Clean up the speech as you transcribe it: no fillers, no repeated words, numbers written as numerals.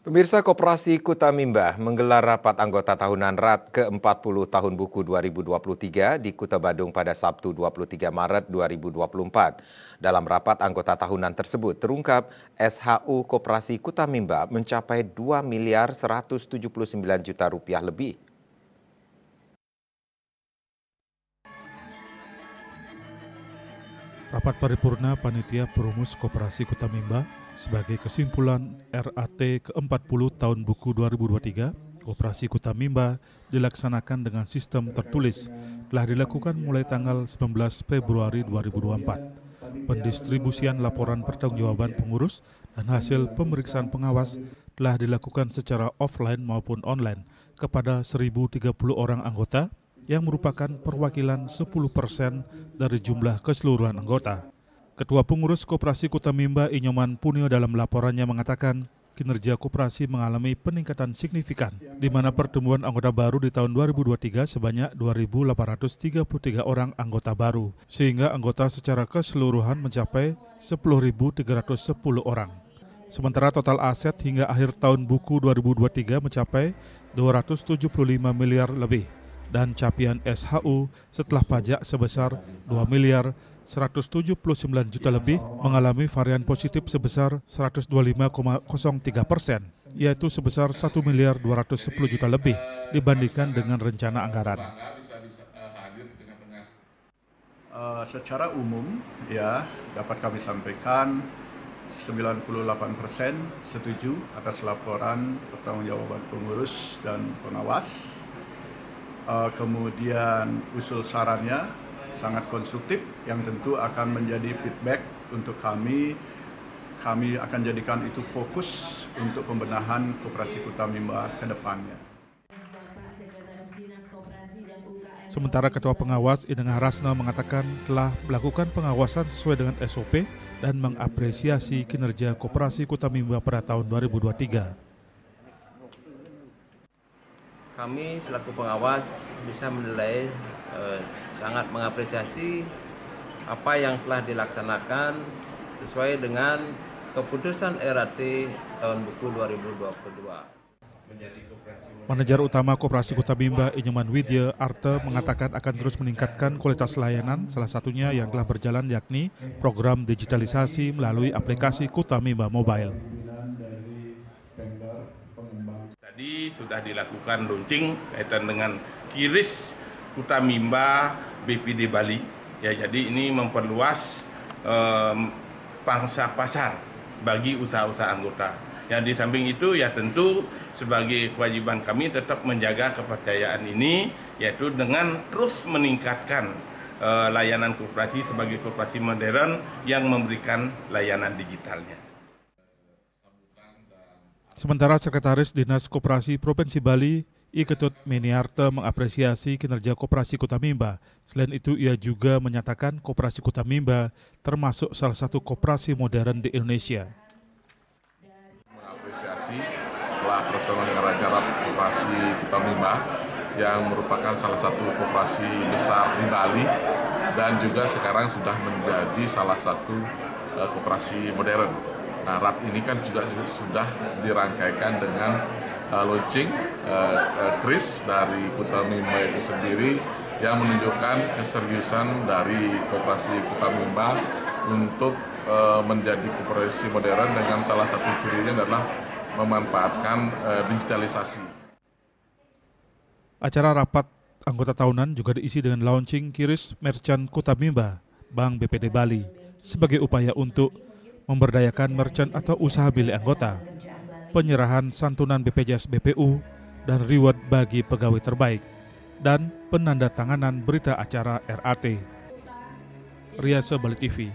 Pemirsa, Koperasi Kuta Mimba menggelar rapat anggota tahunan RAT ke-40 tahun buku 2023 di Kuta Badung pada Sabtu 23 Maret 2024. Dalam rapat anggota tahunan tersebut terungkap SHU Koperasi Kuta Mimba mencapai 2 miliar 179 juta rupiah lebih. Rapat paripurna Panitia Perumus Koperasi Kuta Mimba sebagai kesimpulan RAT ke-40 tahun buku 2023, Koperasi Kuta Mimba dilaksanakan dengan sistem tertulis, telah dilakukan mulai tanggal 19 Februari 2024. Pendistribusian laporan pertanggungjawaban pengurus dan hasil pemeriksaan pengawas telah dilakukan secara offline maupun online kepada 1.030 orang anggota yang merupakan perwakilan 10% dari jumlah keseluruhan anggota. Ketua Pengurus Koperasi Kuta Mimba Inyoman Punio dalam laporannya mengatakan kinerja koperasi mengalami peningkatan signifikan, di mana pertumbuhan anggota baru di tahun 2023 sebanyak 2.833 orang anggota baru, sehingga anggota secara keseluruhan mencapai 10.310 orang. Sementara total aset hingga akhir tahun buku 2023 mencapai 275 miliar lebih, dan capaian SHU setelah pajak sebesar 2 miliar 179 juta lebih mengalami varian positif sebesar 125,03%, yaitu sebesar 1 miliar 210 juta lebih dibandingkan dengan rencana anggaran. Secara umum ya dapat kami sampaikan 98% setuju atas laporan pertanggungjawaban pengurus dan pengawas. Kemudian usul sarannya sangat konstruktif yang tentu akan menjadi feedback untuk kami. Kami akan jadikan itu fokus untuk pembenahan Koperasi Kuta Mimba ke depannya. Sementara Ketua Pengawas Ideng Harasna mengatakan telah melakukan pengawasan sesuai dengan SOP dan mengapresiasi kinerja Koperasi Kuta Mimba pada tahun 2023. Kami selaku pengawas bisa menilai sangat mengapresiasi apa yang telah dilaksanakan sesuai dengan keputusan RAT tahun buku 2022. Manajer Utama Koperasi Kuta Mimba Inyoman Widya Arte mengatakan akan terus meningkatkan kualitas layanan, salah satunya yang telah berjalan yakni program digitalisasi melalui aplikasi Kuta Mimba Mobile. Tadi sudah dilakukan launching kaitan dengan QRIS Kuta Mimba BPD Bali. Ya, jadi ini memperluas pangsa pasar bagi usaha-usaha anggota. Yang di samping itu ya tentu sebagai kewajiban kami tetap menjaga kepercayaan ini, yaitu dengan terus meningkatkan layanan koperasi sebagai koperasi modern yang memberikan layanan digitalnya. Sementara Sekretaris Dinas Koperasi Provinsi Bali, I Ketut Meniarte mengapresiasi kinerja Koperasi Kuta Mimba. Selain itu, ia juga menyatakan Koperasi Kuta Mimba termasuk salah satu koperasi modern di Indonesia. Mengapresiasi telah terselenggara Koperasi Kuta Mimba yang merupakan salah satu koperasi besar di Bali dan juga sekarang sudah menjadi salah satu koperasi modern. Nah, RAT ini kan juga sudah dirangkaikan dengan launching QRIS dari Kuta Mimba itu sendiri yang menunjukkan keseriusan dari Koperasi Kuta Mimba untuk menjadi koperasi modern dengan salah satu cirinya adalah memanfaatkan digitalisasi. Acara rapat anggota tahunan juga diisi dengan launching QRIS Merchant Kuta Mimba, Bank BPD Bali, sebagai upaya untuk memberdayakan merchant atau usaha milik anggota, penyerahan santunan BPJS BPU, dan reward bagi pegawai terbaik, dan penandatanganan berita acara RAT. Riasa Bali TV.